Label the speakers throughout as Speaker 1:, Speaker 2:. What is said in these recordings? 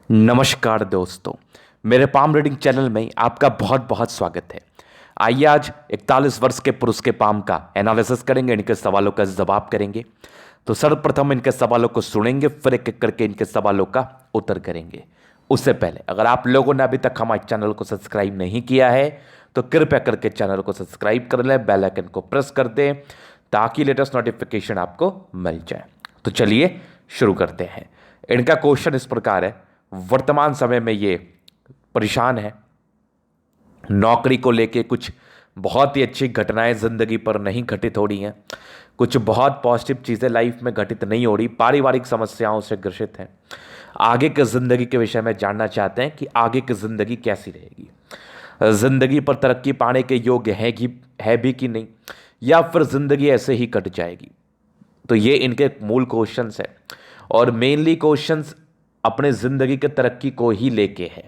Speaker 1: नमस्कार दोस्तों, मेरे पाम रीडिंग चैनल में आपका बहुत बहुत स्वागत है। आइए आज 41 वर्ष के पुरुष के पाम का एनालिसिस करेंगे, इनके सवालों का जवाब करेंगे। तो सर्वप्रथम इनके सवालों को सुनेंगे, फिर एक एक करके इनके सवालों का उत्तर करेंगे। उससे पहले अगर आप लोगों ने अभी तक हमारे चैनल को सब्सक्राइब नहीं किया है तो कृपया करके चैनल को सब्सक्राइब कर लें, बेल आइकन को प्रेस कर दें ताकि लेटेस्ट नोटिफिकेशन आपको मिल जाए। तो चलिए शुरू करते हैं। इनका क्वेश्चन इस प्रकार है, वर्तमान समय में ये परेशान है, नौकरी को लेके कुछ बहुत ही अच्छी घटनाएं जिंदगी पर नहीं घटित हो रही हैं, कुछ बहुत पॉजिटिव चीज़ें लाइफ में घटित नहीं हो रही, पारिवारिक समस्याओं से ग्रसित हैं। आगे की ज़िंदगी के विषय में जानना चाहते हैं कि आगे की ज़िंदगी कैसी रहेगी, ज़िंदगी पर तरक्की पाने के योग्य है भी कि नहीं, या फिर ज़िंदगी ऐसे ही कट जाएगी। तो ये इनके मूल क्वेश्चंस है और मेनली क्वेश्चंस अपने ज़िंदगी के तरक्की को ही लेके है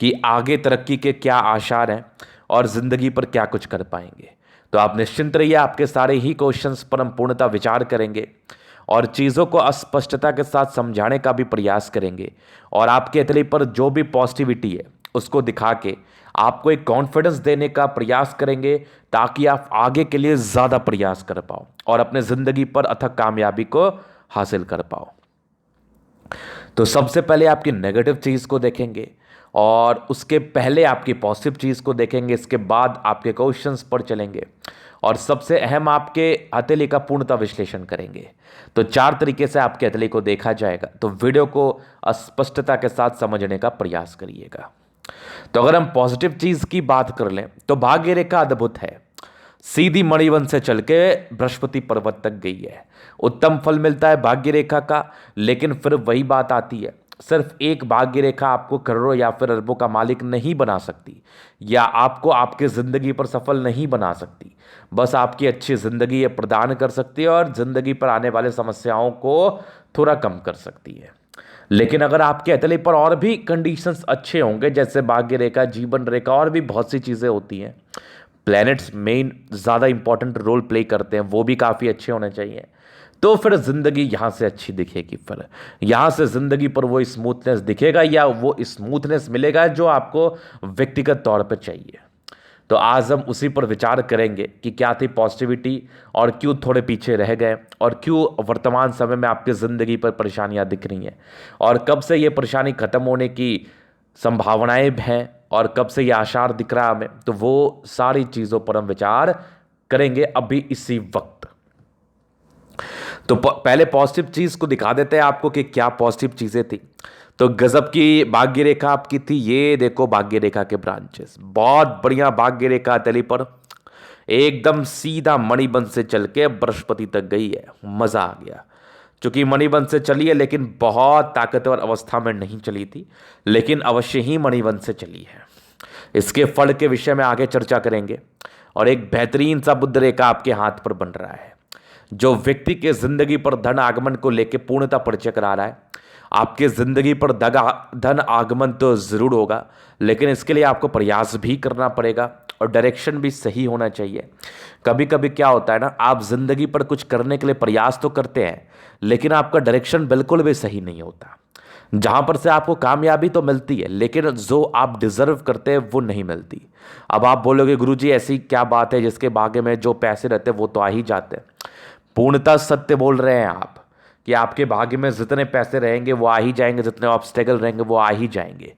Speaker 1: कि आगे तरक्की के क्या आसार हैं और ज़िंदगी पर क्या कुछ कर पाएंगे। तो आप निश्चिंत रहिए, आपके सारे ही क्वेश्चंस पर हम पूर्णतः विचार करेंगे और चीज़ों को अस्पष्टता के साथ समझाने का भी प्रयास करेंगे और आपके अतली पर जो भी पॉजिटिविटी है उसको दिखा के आपको एक कॉन्फिडेंस देने का प्रयास करेंगे ताकि आप आगे के लिए ज़्यादा प्रयास कर पाओ और अपने ज़िंदगी पर अथक कामयाबी को हासिल कर पाओ। तो सबसे पहले आपकी नेगेटिव चीज़ को देखेंगे और उसके पहले आपकी पॉजिटिव चीज़ को देखेंगे, इसके बाद आपके क्वेश्चंस पर चलेंगे और सबसे अहम आपके हथेली का पूर्णतः विश्लेषण करेंगे। तो 4 तरीके से आपके हथेली को देखा जाएगा, तो वीडियो को स्पष्टता के साथ समझने का प्रयास करिएगा। तो अगर हम पॉजिटिव चीज़ की बात कर लें तो भाग्य रेखा अद्भुत है, सीधी मणिवन से चल के बृहस्पति पर्वत तक गई है, उत्तम फल मिलता है भाग्य रेखा का। लेकिन फिर वही बात आती है, सिर्फ एक भाग्य रेखा आपको करोड़ों या फिर अरबों का मालिक नहीं बना सकती या आपको आपकी ज़िंदगी पर सफल नहीं बना सकती, बस आपकी अच्छी ज़िंदगी ये प्रदान कर सकती है और ज़िंदगी पर आने वाले समस्याओं को थोड़ा कम कर सकती है। लेकिन अगर आपके अतले पर और भी कंडीशंस अच्छे होंगे, जैसे भाग्य रेखा, जीवन रेखा और भी बहुत सी चीज़ें होती हैं, प्लैनेट्स मेन ज़्यादा इंपॉर्टेंट रोल प्ले करते हैं, वो भी काफ़ी अच्छे होने चाहिए, तो फिर ज़िंदगी यहाँ से अच्छी दिखेगी। फिर यहाँ से ज़िंदगी पर वो स्मूथनेस दिखेगा या वो स्मूथनेस मिलेगा जो आपको व्यक्तिगत तौर पर चाहिए। तो आज हम उसी पर विचार करेंगे कि क्या थी पॉजिटिविटी और क्यों थोड़े पीछे रह गए और क्यों वर्तमान समय में आपकी ज़िंदगी पर परेशानियाँ दिख रही हैं और कब से ये परेशानी ख़त्म होने की संभावनाएं हैं और कब से ये आसार दिख रहा है हमें। तो वो सारी चीज़ों पर हम विचार करेंगे अभी इसी वक्त। तो पहले पॉजिटिव चीज़ को दिखा देते हैं आपको कि क्या पॉजिटिव चीज़ें थी। तो गजब की भाग्य रेखा आपकी थी, ये देखो भाग्य रेखा के ब्रांचेस, बहुत बढ़िया भाग्य रेखा तली पर एकदम सीधा मणिबंध से चल के बृहस्पति तक गई है, मज़ा आ गया। चूंकि मणिबंध से चली है लेकिन बहुत ताकतवर अवस्था में नहीं चली थी, लेकिन अवश्य ही मणिबंध से चली है। इसके फल के विषय में आगे चर्चा करेंगे और एक बेहतरीन सा बुध रेखा आपके हाथ पर बन रहा है जो व्यक्ति के जिंदगी पर धन आगमन को लेकर पूर्णतः परिचय करा रहा है। आपके जिंदगी पर धन आगमन तो जरूर होगा, लेकिन इसके लिए आपको प्रयास भी करना पड़ेगा और डायरेक्शन भी सही होना चाहिए। कभी कभी क्या होता है ना, आप जिंदगी पर कुछ करने के लिए प्रयास तो करते हैं लेकिन आपका डायरेक्शन बिल्कुल भी सही नहीं होता। जहां पर से आपको कामयाबी तो मिलती है लेकिन जो आप डिजर्व करते हैं वो नहीं मिलती। अब आप बोलोगे गुरुजी ऐसी क्या बात है जिसके भाग्य में जो पैसे रहते हैं वो तो आ ही जाते हैं। पूर्णतः सत्य बोल रहे हैं आप कि आपके भाग्य में जितने पैसे रहेंगे वो आ ही जाएंगे, जितने ऑब्स्टेकल रहेंगे वो आ ही जाएंगे।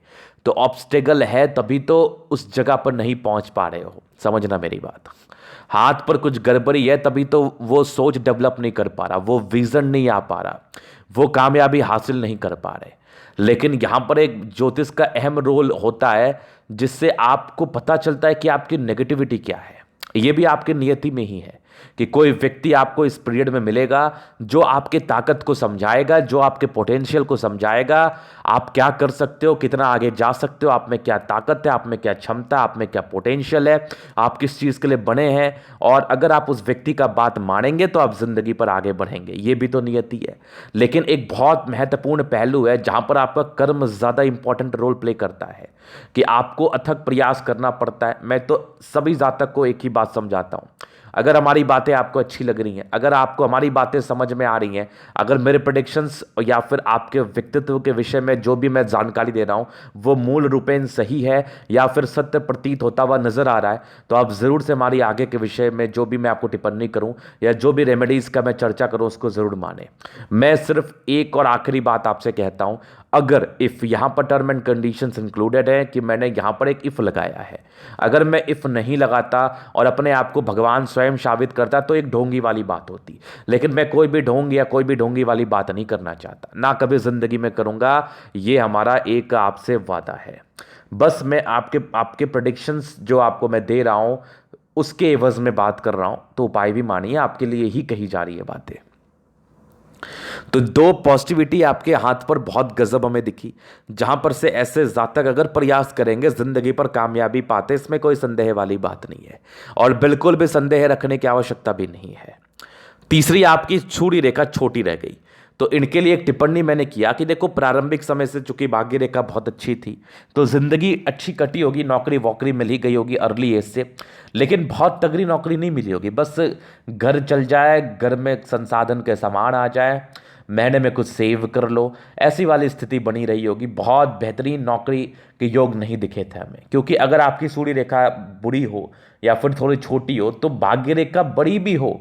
Speaker 1: तो ऑब्स्टेकल है तभी तो उस जगह पर नहीं पहुंच पा रहे हो, समझना मेरी बात। हाथ पर कुछ गड़बड़ी है तभी तो वो सोच डेवलप नहीं कर पा रहा, वो विजन नहीं आ पा रहा, वो कामयाबी हासिल नहीं कर पा रहे। लेकिन यहाँ पर एक ज्योतिष का अहम रोल होता है जिससे आपको पता चलता है कि आपकी नेगेटिविटी क्या है। ये भी आपकी नियति में ही है कि कोई व्यक्ति आपको इस पीरियड में मिलेगा जो आपके ताकत को समझाएगा, जो आपके पोटेंशियल को समझाएगा, आप क्या कर सकते हो, कितना आगे जा सकते हो, आप में क्या ताकत है, आप में क्या क्षमता, आप में क्या पोटेंशियल है, आप किस चीज़ के लिए बने हैं। और अगर आप उस व्यक्ति का बात मानेंगे तो आप जिंदगी पर आगे बढ़ेंगे, ये भी तो नियति है। लेकिन एक बहुत महत्वपूर्ण पहलू है जहां पर आपका कर्म ज़्यादा इंपॉर्टेंट रोल प्ले करता है कि आपको अथक प्रयास करना पड़ता है। मैं तो सभी जातक को एक ही बात समझाता हूँ, अगर हमारी बातें आपको अच्छी लग रही हैं, अगर आपको हमारी बातें समझ में आ रही हैं, अगर मेरे प्रेडिक्शंस या फिर आपके व्यक्तित्व के विषय में जो भी मैं जानकारी दे रहा हूं वो मूल रूपेण सही है या फिर सत्य प्रतीत होता हुआ नजर आ रहा है, तो आप जरूर से हमारी आगे के विषय में जो भी मैं आपको टिप्पणी करूं या जो भी रेमेडीज का मैं चर्चा करूं उसको जरूर माने। मैं सिर्फ एक और आखिरी बात आपसे कहता हूं, अगर इफ यहां पर टर्म एंड कंडीशंस इंक्लूडेड है कि मैंने यहां पर एक इफ लगाया है, अगर मैं इफ नहीं लगाता और अपने आप को भगवान स्वयं साबित करता तो एक ढोंगी वाली बात होती। लेकिन मैं कोई भी ढोंग या कोई भी ढोंगी वाली बात नहीं करना चाहता, ना कभी जिंदगी में करूंगा। ये हमारा एक आपसे वादा है। बस मैं आपके आपके प्रेडिक्शंस जो आपको मैं दे रहा हूं उसके एवज में बात कर रहा हूं, तो उपाय भी मानिए, आपके लिए ही कही जा रही है बातें। तो दो पॉजिटिविटी आपके हाथ पर बहुत गजब हमें दिखी, जहां पर से ऐसे जातक अगर प्रयास करेंगे जिंदगी पर कामयाबी पाते, इसमें कोई संदेह वाली बात नहीं है और बिल्कुल भी संदेह रखने की आवश्यकता भी नहीं है। तीसरी, आपकी छुरी रेखा छोटी रह गई, तो इनके लिए एक टिप्पणी मैंने किया कि देखो प्रारंभिक समय से चूंकि भाग्य रेखा बहुत अच्छी थी तो जिंदगी अच्छी कटी होगी, नौकरी वोकरी मिल ही गई होगी अर्ली एज से, लेकिन बहुत तगड़ी नौकरी नहीं मिली होगी, बस घर चल जाए, घर में संसाधन के सामान आ जाए, महीने में कुछ सेव कर लो, ऐसी वाली स्थिति बनी रही होगी। बहुत बेहतरीन नौकरी के योग नहीं दिखे थे हमें, क्योंकि अगर आपकी सूर्य रेखा बुरी हो या फिर थोड़ी छोटी हो तो भाग्य रेखा बड़ी भी हो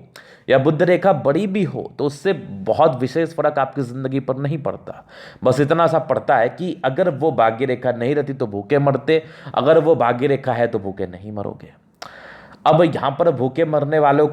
Speaker 1: या बुध रेखा बड़ी भी हो तो उससे बहुत विशेष फर्क आपकी जिंदगी पर नहीं पड़ता। बस इतना सा पड़ता है कि अगर वो भाग्य रेखा नहीं रहती तो भूखे मरते, अगर वो भाग्य रेखा है तो भूखे नहीं मरोगे। अब यहां पर भूखे मरने वालों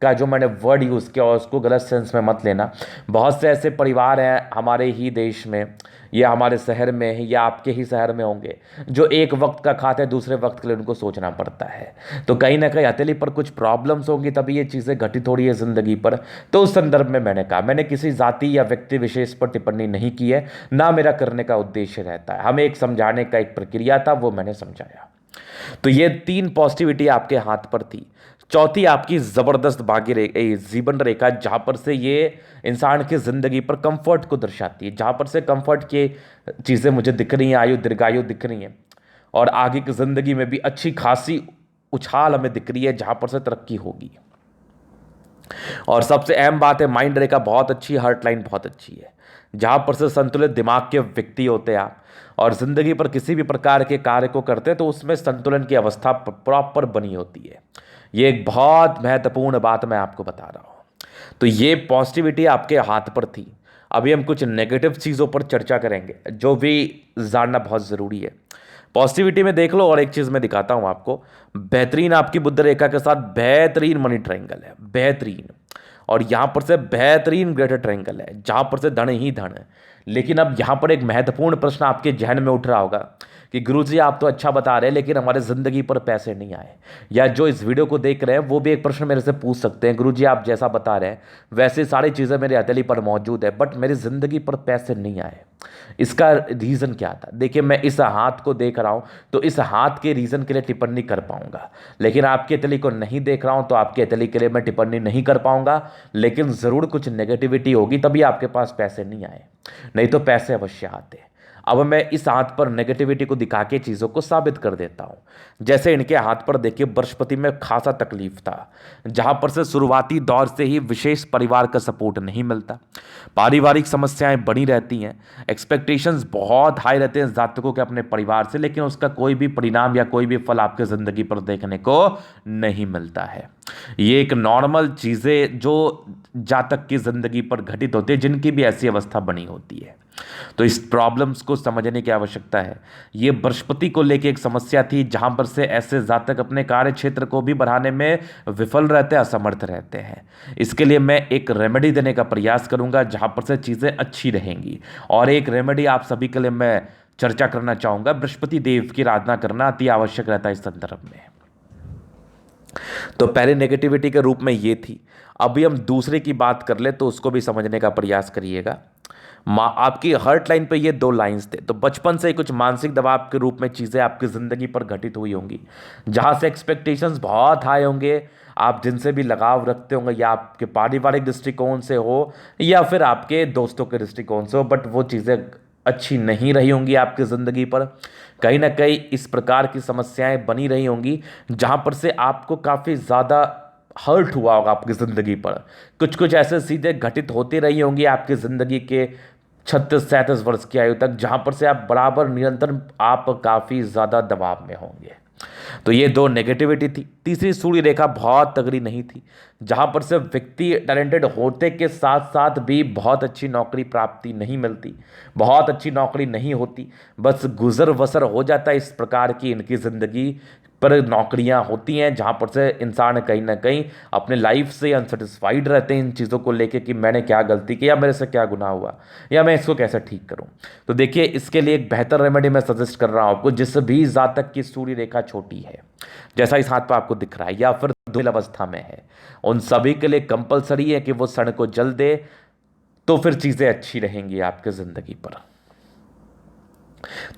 Speaker 1: का जो मैंने वर्ड यूज किया और उसको गलत सेंस में मत लेना। बहुत से ऐसे परिवार हैं हमारे ही देश में या हमारे शहर में या आपके ही शहर में होंगे जो एक वक्त का खाते हैं, दूसरे वक्त के लिए उनको सोचना पड़ता है। तो कहीं ना कहीं हथेली पर कुछ प्रॉब्लम्स होंगी तभी ये चीज़ें घटित हो रही है जिंदगी पर। तो उस संदर्भ में मैंने कहा, मैंने किसी जाति या व्यक्ति विशेष पर टिप्पणी नहीं की है, ना मेरा करने का उद्देश्य रहता है। हमें एक समझाने का एक प्रक्रिया था, वो मैंने समझाया। तो ये तीन पॉजिटिविटी आपके हाथ पर थी। चौथी, आपकी जबरदस्त भाग्य जीवन रेखा, जहां पर से ये इंसान की जिंदगी पर कंफर्ट को दर्शाती है, जहां पर से कंफर्ट की चीजें मुझे दिख रही हैं, आयु दीर्घायु दिख रही हैं और आगे की जिंदगी में भी अच्छी खासी उछाल हमें दिख रही है, जहां पर से तरक्की होगी। और सबसे अहम बात है, माइंड रेखा बहुत अच्छी है, हार्ट लाइन बहुत अच्छी है, जहां पर से संतुलित दिमाग के व्यक्ति होते हैं आप और जिंदगी पर किसी भी प्रकार के कार्य को करते हैं तो उसमें संतुलन की अवस्था प्रॉपर बनी होती है। ये एक बहुत महत्वपूर्ण बात मैं आपको बता रहा हूं। तो ये पॉजिटिविटी आपके हाथ पर थी। अभी हम कुछ नेगेटिव चीज़ों पर चर्चा करेंगे जो भी जानना बहुत ज़रूरी है। पॉजिटिविटी में देख लो, और एक चीज़ मैं दिखाता हूं आपको, बेहतरीन आपकी बुध रेखा के साथ बेहतरीन मनी ट्रायंगल है, बेहतरीन, और यहां पर से बेहतरीन ग्रेटर ट्रायंगल है जहां पर से धन ही धन है। लेकिन अब यहां पर एक महत्वपूर्ण प्रश्न आपके जहन में उठ रहा होगा कि गुरुजी आप तो अच्छा बता रहे हैं लेकिन हमारे ज़िंदगी पर पैसे नहीं आए, या जो इस वीडियो को देख रहे हैं वो भी एक प्रश्न मेरे से पूछ सकते हैं, गुरुजी आप जैसा बता रहे हैं वैसे सारी चीज़ें मेरे हथेली पर मौजूद है बट मेरी ज़िंदगी पर पैसे नहीं आए, इसका रीज़न क्या था? देखिए, मैं इस हाथ को देख रहा हूँ तो इस हाथ के रीज़न के लिए टिप्पणी कर पाऊंगा, लेकिन आपकी हथेली को नहीं देख रहा हूँ तो आपकी हथेली के लिए मैं टिप्पणी नहीं कर पाऊंगा। लेकिन ज़रूर कुछ नेगेटिविटी होगी तभी आपके पास पैसे नहीं आए, नहीं तो पैसे अवश्य आते। अब मैं इस हाथ पर नेगेटिविटी को दिखा के चीज़ों को साबित कर देता हूं। जैसे इनके हाथ पर देखिए, बृहस्पति में खासा तकलीफ था, जहां पर से शुरुआती दौर से ही विशेष परिवार का सपोर्ट नहीं मिलता, पारिवारिक समस्याएं बनी रहती हैं, एक्सपेक्टेशंस बहुत हाई रहते हैं जातकों के अपने परिवार से, लेकिन उसका कोई भी परिणाम या कोई भी फल आपके ज़िंदगी पर देखने को नहीं मिलता है। ये एक नॉर्मल चीज़ें जो जातक की ज़िंदगी पर घटित होती है, जिनकी भी ऐसी अवस्था बनी होती है। तो इस प्रॉब्लम्स को समझने की आवश्यकता है। ये बृहस्पति को लेकर एक समस्या थी जहां पर से ऐसे जातक अपने कार्य क्षेत्र को भी बढ़ाने में विफल रहते हैं, असमर्थ रहते हैं। इसके लिए मैं एक रेमेडी देने का प्रयास करूंगा जहां पर से चीज़ें अच्छी रहेंगी, और एक रेमेडी आप सभी के लिए मैं चर्चा करना चाहूंगा। बृहस्पति देव की आराधना करना अति आवश्यक रहता है इस संदर्भ में। तो पहले नेगेटिविटी के रूप में ये थी। अभी हम दूसरे की बात कर ले तो उसको भी समझने का प्रयास करिएगा। आपकी हार्ट लाइन पे ये दो लाइंस थे, तो बचपन से कुछ मानसिक दबाव के रूप में चीज़ें आपकी ज़िंदगी पर घटित हुई होंगी, जहाँ से एक्सपेक्टेशंस बहुत हाई होंगे, आप जिनसे भी लगाव रखते होंगे, या आपके पारिवारिक दृष्टिकोण से हो या फिर आपके दोस्तों के दृष्टिकोण से हो, बट वो चीज़ें अच्छी नहीं रही होंगी आपकी ज़िंदगी पर। कहीं ना कहीं इस प्रकार की समस्याएं बनी रही होंगी जहाँ पर से आपको काफ़ी ज़्यादा हर्ट हुआ होगा आपकी ज़िंदगी पर। कुछ कुछ ऐसे चीज़ें घटित होती रही होंगी आपकी ज़िंदगी के 36-37 वर्ष की आयु तक, जहाँ पर से आप बराबर निरंतर आप काफ़ी ज़्यादा दबाव में होंगे। तो ये दो नेगेटिविटी थी। तीसरी सूर्य रेखा बहुत तगड़ी नहीं थी, जहाँ पर से व्यक्ति टैलेंटेड होते के साथ साथ भी बहुत अच्छी नौकरी प्राप्ति नहीं मिलती, बहुत अच्छी नौकरी नहीं होती, बस गुजर बसर हो जाता है। इस प्रकार की इनकी ज़िंदगी पर नौकरियां होती हैं, जहाँ पर से इंसान कहीं ना कहीं अपने लाइफ से अनसेटिस्फाइड रहते हैं इन चीज़ों को लेके कि मैंने क्या गलती की, या मेरे से क्या गुनाह हुआ, या मैं इसको कैसे ठीक करूं। तो देखिए, इसके लिए एक बेहतर रेमेडी मैं सजेस्ट कर रहा हूं आपको। जिस भी जातक की सूर्य रेखा छोटी है, जैसा इस हाथ पर आपको दिख रहा है, या फिर दुल अवस्था में है, उन सभी के लिए कंपलसरी है कि वो सन को जल दे, तो फिर चीज़ें अच्छी रहेंगी आपके ज़िंदगी पर।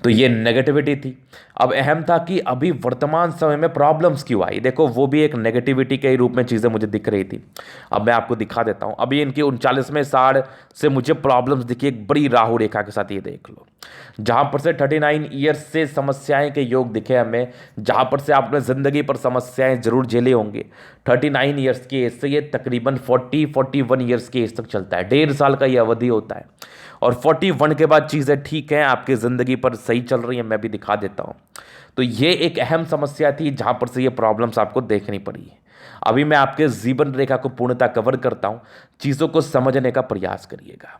Speaker 1: तो ये नेगेटिविटी थी। अब अहम था कि अभी वर्तमान समय में प्रॉब्लम्स क्यों आई। देखो, वो भी एक नेगेटिविटी के रूप में चीज़ें मुझे दिख रही थी। अब मैं आपको दिखा देता हूँ। अभी इनकी 39वें साल से मुझे प्रॉब्लम्स दिखी, एक बड़ी राहु रेखा के साथ, ये देख लो, जहाँ पर से 39 ईयर्स से समस्याएं के योग दिखे हमें, जहाँ पर से आपने ज़िंदगी पर समस्याएं जरूर झेले होंगे। 39 ईयर्स की एज से ये तकरीबन 40-41 ईयर्स की एज तक चलता है। 1.5 साल का ये अवधि होता है, और 41 के बाद चीज़ें ठीक हैं, आपकी ज़िंदगी पर सही चल रही हैं। मैं भी दिखा देता हूँ। तो ये एक अहम समस्या थी, जहाँ पर से ये प्रॉब्लम्स आपको देखनी पड़ी है। अभी मैं आपके जीवन रेखा को पूर्णतः कवर करता हूँ, चीज़ों को समझने का प्रयास करिएगा।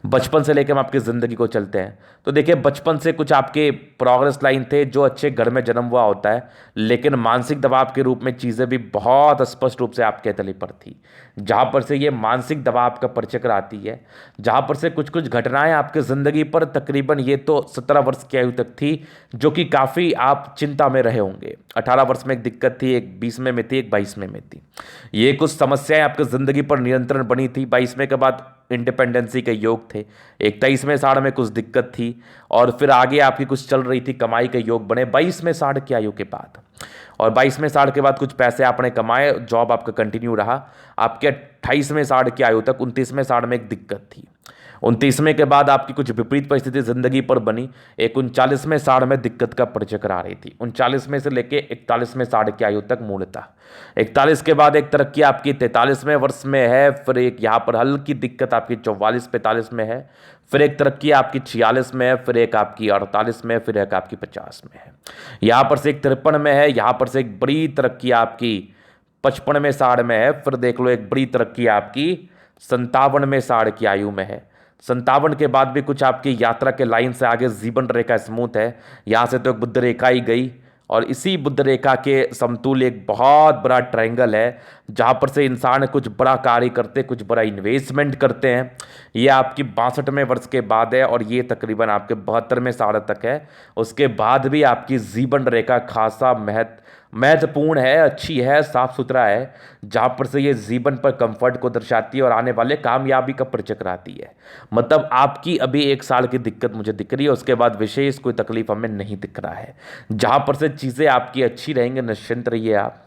Speaker 1: बचपन से लेकर हम आपकी ज़िंदगी को चलते हैं। तो देखिए, बचपन से कुछ आपके प्रोग्रेस लाइन थे, जो अच्छे घर में जन्म हुआ होता है, लेकिन मानसिक दबाव के रूप में चीज़ें भी बहुत स्पष्ट रूप से आपके तले पर थी, जहाँ पर से ये मानसिक दबाव का परिचय कराती है, जहाँ पर से कुछ कुछ घटनाएं आपके ज़िंदगी पर तकरीबन ये तो 17 वर्ष की आयु तक थी, जो कि काफ़ी आप चिंता में रहे होंगे। 18 वर्ष में एक दिक्कत थी, एक 20वें में थी, एक 22वें में थी। ये कुछ समस्याएं आपकी ज़िंदगी पर नियंत्रण बनी थी। 22वें के बाद इंडिपेंडेंसी के योग थे, 21वें साढ़ में कुछ दिक्कत थी, और फिर आगे आपकी कुछ चल रही थी, कमाई के योग बने 22वें साढ़ की आयु के बाद। और 22वें साढ़ के बाद कुछ पैसे आपने कमाए, जॉब आपका कंटिन्यू रहा। आपके 28वें साढ़ की आयु तक 29वें साढ़ में एक दिक्कत थी। 29वें के बाद आपकी कुछ विपरीत परिस्थिति जिंदगी पर बनी। एक 39वें साढ़ में दिक्कत का परिचय करा रही थी। 39वें से लेके 41वें साढ़ की आयु तक मूलतः। 41 के बाद एक तरक्की आपकी 43वें वर्ष में है, फिर एक यहाँ पर हल्की दिक्कत आपकी 44-45 में है, फिर एक तरक्की आपकी 46 में है, फिर एक आपकी 48 में, फिर एक आपकी 50 में है, यहाँ पर से एक 53 में है, यहाँ पर से एक बड़ी तरक्की आपकी 55वें साढ़ में है, फिर देख लो एक बड़ी तरक्की आपकी 57वें साढ़ की आयु में है। 57 के बाद भी कुछ आपकी यात्रा के लाइन से आगे जीवन रेखा स्मूथ है, यहाँ से तो एक बुद्ध रेखा ही गई, और इसी बुद्ध रेखा के समतुल्य एक बहुत बड़ा ट्रायंगल है, जहाँ पर से इंसान कुछ बड़ा कार्य करते, कुछ बड़ा इन्वेस्टमेंट करते हैं। ये आपकी 62वें वर्ष के बाद है, और ये तकरीबन आपके 72वें साढ़ तक है। उसके बाद भी आपकी जीवन रेखा खासा महत्वपूर्ण है, अच्छी है, साफ सुथरा है, जहाँ पर से ये जीवन पर कंफर्ट को दर्शाती है और आने वाले कामयाबी का परिचय कराती है। मतलब आपकी अभी 1 साल की दिक्कत मुझे दिख रही है, उसके बाद विशेष कोई तकलीफ हमें नहीं दिख रहा है, जहाँ पर से चीज़ें आपकी अच्छी रहेंगी। निश्चिंत रहिए आप।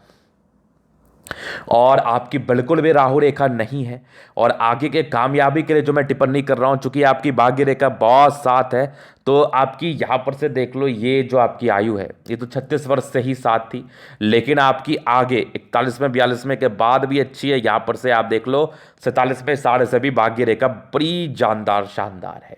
Speaker 1: और आपकी बिल्कुल भी राहु रेखा नहीं है। और आगे के कामयाबी के लिए जो मैं टिप्पणी कर रहा हूं, चूंकि आपकी भाग्य रेखा बहुत साथ है, तो आपकी यहां पर से देख लो, ये जो आपकी आयु है, ये तो 36 वर्ष से ही साथ थी, लेकिन आपकी आगे 41वें 42वें के बाद भी अच्छी है। यहां पर से आप देख लो 47वें साढ़ से भी भाग्य रेखा बड़ी जानदार शानदार है,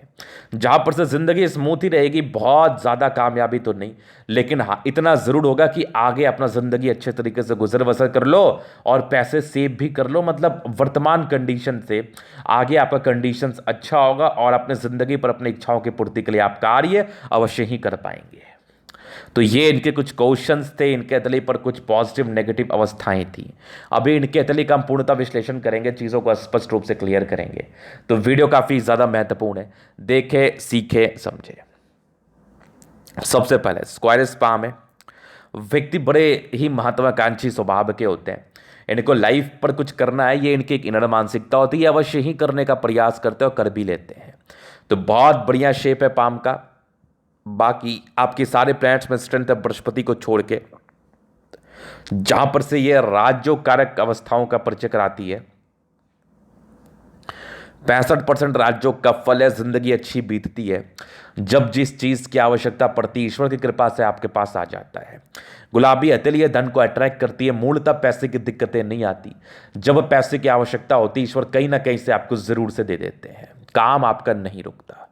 Speaker 1: जहां पर से जिंदगी स्मूथ ही रहेगी। बहुत ज़्यादा कामयाबी तो नहीं, लेकिन हाँ इतना ज़रूर होगा कि आगे अपना ज़िंदगी अच्छे तरीके से गुजर बसर कर लो और पैसे सेव भी कर लो। मतलब वर्तमान कंडीशन से आगे आपका कंडीशंस अच्छा होगा, और अपने ज़िंदगी पर अपनी इच्छाओं की पूर्ति के लिए आप कार्य अवश्य ही कर पाएंगे। तो ये इनके कुछ क्वेश्चंस थे, इनके अतली पर कुछ पॉजिटिव नेगेटिव अवस्थाएं थी। अभी इनके अतली का हम पूर्णतः विश्लेषण करेंगे, चीज़ों को स्पष्ट रूप से क्लियर करेंगे। तो वीडियो काफ़ी ज़्यादा महत्वपूर्ण है, देखे सीखे समझे। सबसे पहले स्क्वायरस पाम है। व्यक्ति बड़े ही महत्वाकांक्षी स्वभाव के होते हैं, इनको लाइफ पर कुछ करना है, ये इनकी एक इनर मानसिकता होती है, अवश्य ही करने का प्रयास करते हैं और कर भी लेते हैं। तो बहुत बढ़िया शेप है पाम का। बाकी आपके सारे प्लैनेट्स में स्ट्रेंथ है बृहस्पति को छोड़ के, जहां पर से ये राज्यों कारक अवस्थाओं का परिचय कराती है। 65% राजयोग का फल है, जिंदगी अच्छी बीतती है जब जिस चीज की आवश्यकता पड़ती है ईश्वर की कृपा से आपके पास आ जाता है। गुलाबी हथेली ये धन को अट्रैक्ट करती है, मूलतः पैसे की दिक्कतें नहीं आती। जब पैसे की आवश्यकता होती है ईश्वर कहीं ना कहीं से आपको जरूर से दे देते हैं, काम आपका नहीं रुकता।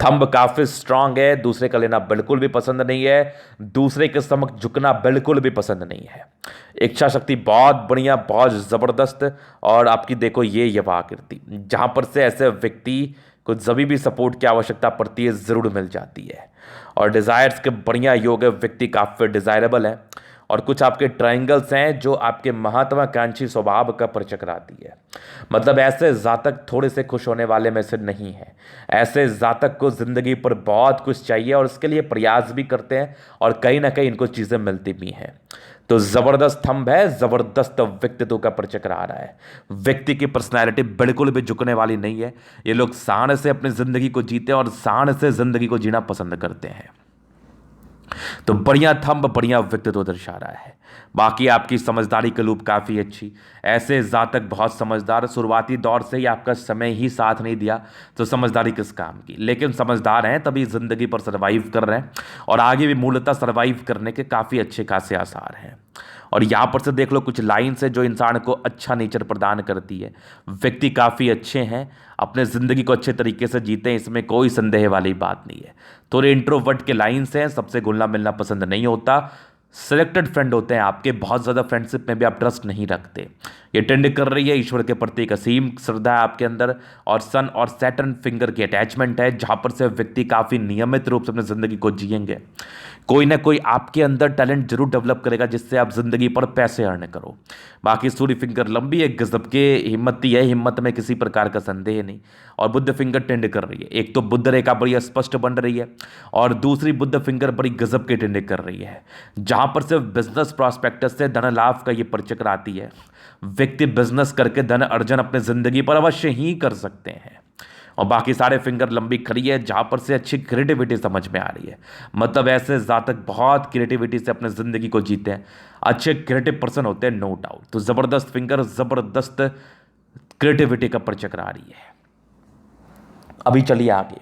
Speaker 1: थंब काफी स्ट्रांग है, दूसरे का लेना बिल्कुल भी पसंद नहीं है, दूसरे के समक्ष झुकना बिल्कुल भी पसंद नहीं है। इच्छा शक्ति बहुत बढ़िया, बहुत जबरदस्त। और आपकी देखो ये युवा आकृति, जहां पर से ऐसे व्यक्ति को जब भी सपोर्ट की आवश्यकता पड़ती है जरूर मिल जाती है। और डिजायर्स के बढ़िया योग है, व्यक्ति काफी डिजायरेबल है। और कुछ आपके ट्रायंगल्स हैं जो आपके महत्वाकांक्षी स्वभाव का परिचय कराती है। मतलब ऐसे जातक थोड़े से खुश होने वाले में से नहीं है। ऐसे जातक को जिंदगी पर बहुत कुछ चाहिए और उसके लिए प्रयास भी करते हैं और कहीं ना कहीं इनको चीजें मिलती भी हैं। तो जबरदस्त थंब है, जबरदस्त व्यक्तित्व का परिचय करा रहा है। व्यक्ति की पर्सनैलिटी बिल्कुल भी झुकने वाली नहीं है। ये लोग शान से अपनी जिंदगी को जीते हैं और शान से जिंदगी को जीना पसंद करते हैं। तो बढ़िया थंब, बढ़िया व्यक्तित्व दर्शा रहा है। बाकी आपकी समझदारी की लूप काफ़ी अच्छी। ऐसे जातक बहुत समझदार, शुरुआती दौर से ही आपका समय ही साथ नहीं दिया तो समझदारी किस काम की। लेकिन समझदार हैं तभी ज़िंदगी पर सर्वाइव कर रहे हैं और आगे भी मूलतः सर्वाइव करने के काफ़ी अच्छे खासे आसार हैं। और यहाँ पर से देख लो कुछ लाइन्स है जो इंसान को अच्छा नेचर प्रदान करती है। व्यक्ति काफ़ी अच्छे हैं, अपने ज़िंदगी को अच्छे तरीके से जीते हैं, इसमें कोई संदेह वाली बात नहीं है। थोड़े इंट्रोवर्ट के लाइन्स हैं, सबसे घुलना मिलना पसंद नहीं होता, सिलेक्टेड फ्रेंड होते हैं आपके, बहुत ज़्यादा फ्रेंडशिप में भी आप ट्रस्ट नहीं रखते। ये टेंड कर रही है ईश्वर के प्रति एक असीम श्रद्धा है आपके अंदर। और सन और सैटर्न फिंगर की अटैचमेंट है जहाँ पर से व्यक्ति काफ़ी नियमित रूप से अपनी ज़िंदगी को जिएंगे। कोई ना कोई आपके अंदर टैलेंट जरूर डेवलप करेगा जिससे आप ज़िंदगी पर पैसे अर्न करो। बाकी सूर्य फिंगर लंबी है, गजब के हिम्मती है, हिम्मत में किसी प्रकार का संदेह नहीं। और बुद्ध फिंगर टेंड कर रही है, एक तो बुद्ध रेखा बड़ी स्पष्ट बन रही है और दूसरी बुद्ध फिंगर बड़ी गजब के टेंड कर रही है जहां पर से बिजनेस प्रॉस्पेक्टस से धन लाभ का ये परिचय कराती है। व्यक्ति बिजनेस करके धन अर्जन अपने जिंदगी पर अवश्य ही कर सकते हैं। और बाकी सारे फिंगर लंबी खड़ी है जहां पर से अच्छी क्रिएटिविटी समझ में आ रही है। मतलब ऐसे जातक बहुत क्रिएटिविटी से अपने जिंदगी को जीते हैं, अच्छे क्रिएटिव पर्सन होते हैं, नो डाउट। तो जबरदस्त फिंगर, जबरदस्त क्रिएटिविटी का परिचय करा रही है। अभी चलिए आगे,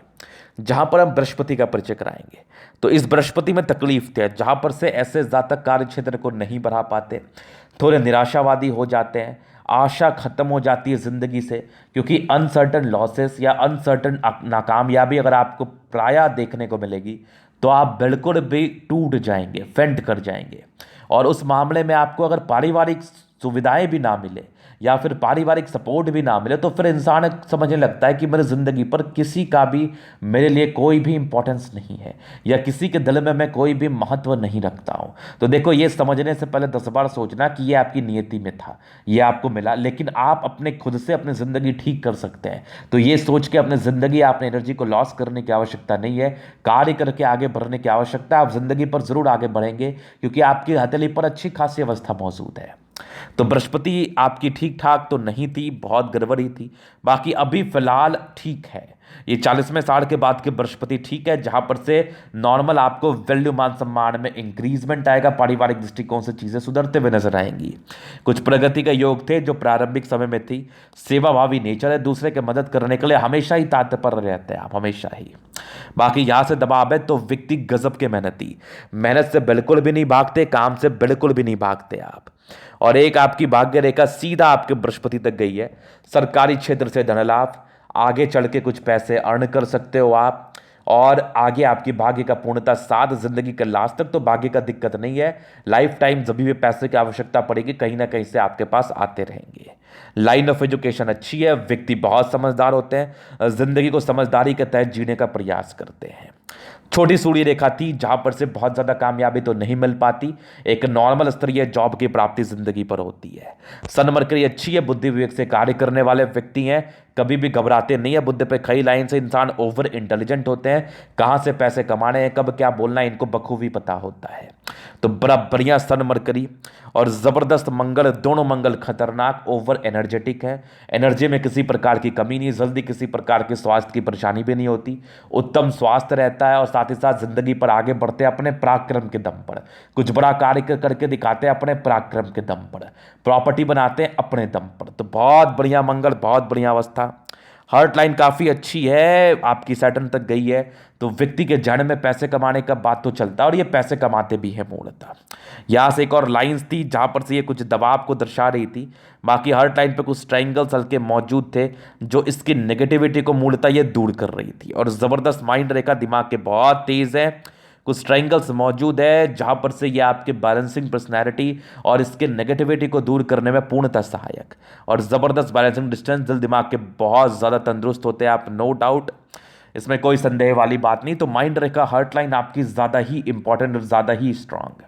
Speaker 1: जहां पर हम बृहस्पति का परिचय कराएंगे। तो इस बृहस्पति में तकलीफ थे जहां पर से ऐसे जातक कार्य क्षेत्र को नहीं बढ़ा पाते, थोड़े निराशावादी हो जाते हैं, आशा खत्म हो जाती है ज़िंदगी से, क्योंकि अनसर्टन लॉसेस या अनसर्टन नाकामयाबी अगर आपको प्रायः देखने को मिलेगी तो आप बिल्कुल भी टूट जाएंगे, फेंट कर जाएंगे। और उस मामले में आपको अगर पारिवारिक सुविधाएं भी ना मिले या फिर पारिवारिक सपोर्ट भी ना मिले तो फिर इंसान समझने लगता है कि मेरी ज़िंदगी पर किसी का भी मेरे लिए कोई भी इंपॉर्टेंस नहीं है या किसी के दिल में मैं कोई भी महत्व नहीं रखता हूँ। तो देखो, ये समझने से पहले 10 बार सोचना कि ये आपकी नियति में था, ये आपको मिला, लेकिन आप अपने खुद से अपनी ज़िंदगी ठीक कर सकते हैं। तो ये सोच के अपनी ज़िंदगी, आपने एनर्जी को लॉस करने की आवश्यकता नहीं है, कार्य करके आगे बढ़ने की आवश्यकता है। आप ज़िंदगी पर ज़रूर आगे बढ़ेंगे क्योंकि आपकी हथेली पर अच्छी खासी अवस्था मौजूद है। तो बृहस्पति आपकी ठीक ठाक तो नहीं थी, बहुत गड़बड़ी थी। बाकी अभी फिलहाल ठीक है, ये 40वें साल के बाद के बृहस्पति ठीक है, जहां पर से नॉर्मल आपको वैल्यू मान सम्मान में इंक्रीजमेंट आएगा, पारिवारिक दृष्टिकोण से चीजें सुधरते हुए नजर आएंगी। कुछ प्रगति के योग थे जो प्रारंभिक समय में थी। सेवाभावी नेचर है, दूसरे की मदद करने के लिए हमेशा ही तत्पर रहते हैं आप, हमेशा ही। बाकी यहां से दबाव है तो व्यक्ति गजब के मेहनती, मेहनत से बिल्कुल भी नहीं भागते, काम से बिल्कुल भी नहीं भागते आप। और एक आपकी भाग्य रेखा सीधा आपके बृहस्पति तक गई है। सरकारी क्षेत्र से धन लाभ, आगे चढ़ के कुछ पैसे अर्न कर सकते हो आप। और आगे आपकी भाग्य का पूर्णता साथ, जिंदगी के लास्ट तक तो भाग्य का दिक्कत नहीं है। लाइफ टाइम जब भी पैसे की आवश्यकता पड़ेगी कहीं ना कहीं से आपके पास आते रहेंगे। लाइन ऑफ एजुकेशन अच्छी है, व्यक्ति बहुत समझदार होते हैं, जिंदगी को समझदारी के तहत जीने का प्रयास करते हैं। छोटी सूर्य रेखा थी जहां पर से बहुत ज्यादा कामयाबी तो नहीं मिल पाती, एक नॉर्मल स्तरीय जॉब की प्राप्ति जिंदगी पर होती है। सन मरकरी अच्छी है, बुद्धि विवेक से कार्य करने वाले व्यक्ति हैं, कभी भी घबराते नहीं है। बुद्ध पे कई लाइन से इंसान ओवर इंटेलिजेंट होते हैं, कहां से पैसे कमाने हैं, कब क्या बोलना है, इनको बखूबी पता होता है। तो बड़ा बढ़िया सन मरकरी और जबरदस्त मंगल, दोनों मंगल खतरनाक, ओवर एनर्जेटिक है, एनर्जी में किसी प्रकार की कमी नहीं, जल्दी किसी प्रकार के स्वास्थ्य की परेशानी भी नहीं होती, उत्तम स्वास्थ्य रहता है। और साथ ही साथ जिंदगी पर आगे बढ़ते हैं अपने पराक्रम के दम पर, कुछ बड़ा कार्य करके दिखाते हैं अपने पराक्रम के दम पर, प्रॉपर्टी बनाते हैं अपने दम पर। तो बहुत बढ़िया मंगल, बहुत बढ़िया अवस्था। हार्ट लाइन काफ़ी अच्छी है, आपकी सैटर्न तक गई है, तो व्यक्ति के जड़ में पैसे कमाने का बात तो चलता है और ये पैसे कमाते भी हैं मूलतः। यहाँ से एक और लाइंस थी जहाँ पर से ये कुछ दबाव को दर्शा रही थी। बाकी हार्ट लाइन पे कुछ ट्राइंगल्स हल्के मौजूद थे जो इसकी नेगेटिविटी को मूलतः ये दूर कर रही थी। और ज़बरदस्त माइंड रेखा दिमाग के बहुत तेज़ है, कुछ ट्राइंगल्स मौजूद है जहां पर से ये आपके बैलेंसिंग पर्सनैलिटी और इसके नेगेटिविटी को दूर करने में पूर्णतः सहायक। और ज़बरदस्त बैलेंसिंग डिस्टेंस, दिल दिमाग के बहुत ज़्यादा तंदुरुस्त होते हैं आप, नो डाउट, इसमें कोई संदेह वाली बात नहीं। तो माइंड रेखा हार्ट लाइन आपकी ज़्यादा ही इंपॉर्टेंट और ज़्यादा ही स्ट्रांग है।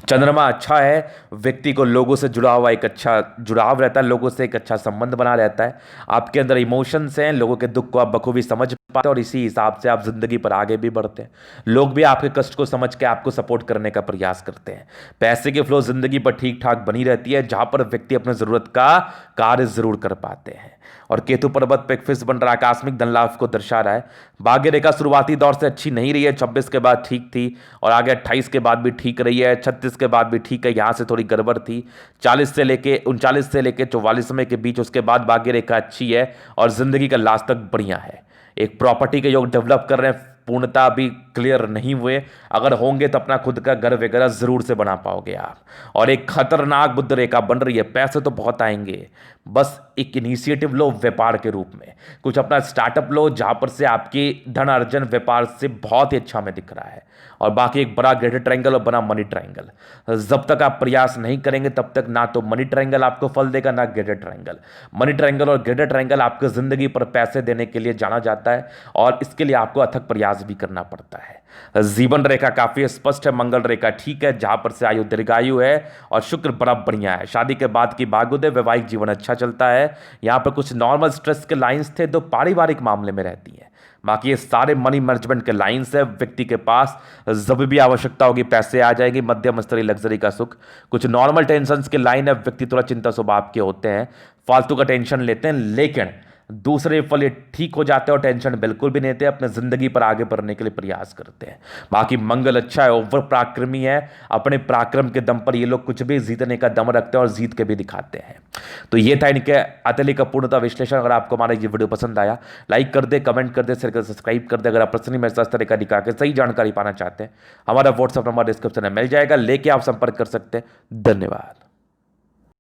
Speaker 1: चंद्रमा अच्छा है, व्यक्ति को लोगों से जुड़ा हुआ एक अच्छा जुड़ाव रहता है, लोगों से एक अच्छा संबंध बना रहता है, आपके अंदर इमोशंस हैं, लोगों के दुख को आप बखूबी समझ पाते हैं और इसी हिसाब से आप जिंदगी पर आगे भी बढ़ते हैं। लोग भी आपके कष्ट को समझ के आपको सपोर्ट करने का प्रयास करते हैं। पैसे की फ्लो जिंदगी पर ठीक ठाक बनी रहती है जहां पर व्यक्ति अपनी जरूरत का कार्य जरूर कर पाते हैं। और केतु पर्वत पे एक फिश बन रहा है, आकस्मिक धन लाभ को दर्शा रहा है। भाग्य रेखा शुरुआती दौर से अच्छी नहीं रही है, 26 के बाद ठीक थी और आगे 28 के बाद भी ठीक रही है, 36 के बाद भी ठीक है, यहाँ से थोड़ी गड़बड़ थी। 40 से लेके 39 से लेके 44 समय के बीच उसके बाद भाग्य रेखा अच्छी है और जिंदगी का लास्ट तक बढ़िया है। एक प्रॉपर्टी के योग डेवलप कर रहे हैं, पूर्णता अभी क्लियर नहीं हुए, अगर होंगे तो अपना खुद का घर वगैरह जरूर से बना पाओगे आप। और एक खतरनाक बुध रेखा बन रही है, पैसे तो बहुत आएंगे, बस एक इनिशिएटिव लो व्यापार के रूप में, कुछ अपना स्टार्टअप लो जहां पर से आपकी धन अर्जन व्यापार से बहुत ही अच्छा में दिख रहा है। और बाकी एक बड़ा ग्रेटर ट्रायंगल और बड़ा मनी ट्रायंगल, जब तक आप प्रयास नहीं करेंगे तब तक ना तो मनी ट्रायंगल आपको फल देगा ना ग्रेटर ट्रायंगल। मनी ट्रायंगल और ग्रेटर ट्रायंगल आपको जिंदगी पर पैसे देने के लिए जाना जाता है और इसके लिए आपको अथक प्रयास भी करना पड़ता है। जीवन रेखा काफी स्पष्ट है, मंगल रेखा ठीक है जहां पर से आयु दीर्घायु है और शुक्र बड़ा बढ़िया है। शादी के बाद की बागुदे, वैवाहिक जीवन अच्छा चलता है। यहाँ पर कुछ नॉर्मल स्ट्रेस के लाइंस थे तो पारिवारिक मामले में रहती हैं, बाकी ये सारे मनी मैनेजमेंट के लाइंस है। व्यक्ति के पास जब भी आवश्यकता होगी पैसे आ जाएंगे, मध्यम स्तरीय लग्जरी का सुख। कुछ नॉर्मल टेंशन्स के लाइन है, व्यक्ति थोड़ा चिंता स्वभाव के होते हैं, फालतू का टेंशन लेते हैं, लेकिन दूसरे फल ये ठीक हो जाते हैं और टेंशन बिल्कुल भी नहीं लेते, अपने जिंदगी पर आगे बढ़ने के लिए प्रयास करते हैं। बाकी मंगल अच्छा है, ओवर पराक्रमी है, अपने पराक्रम के दम पर ये लोग कुछ भी जीतने का दम रखते हैं और जीत के भी दिखाते हैं। तो ये था इनके अतली का पूर्णता विश्लेषण। अगर आपको हमारा ये वीडियो पसंद आया, लाइक कर दे, कमेंट कर दे, शेयर कर, सब्सक्राइब कर दे। अगर आप पर्सनली मेरे साथ तरीका दिखा के सही जानकारी पाना चाहते हैं, हमारा व्हाट्सअप नंबर डिस्क्रिप्शन में मिल जाएगा, लेके आप संपर्क कर सकते हैं। धन्यवाद।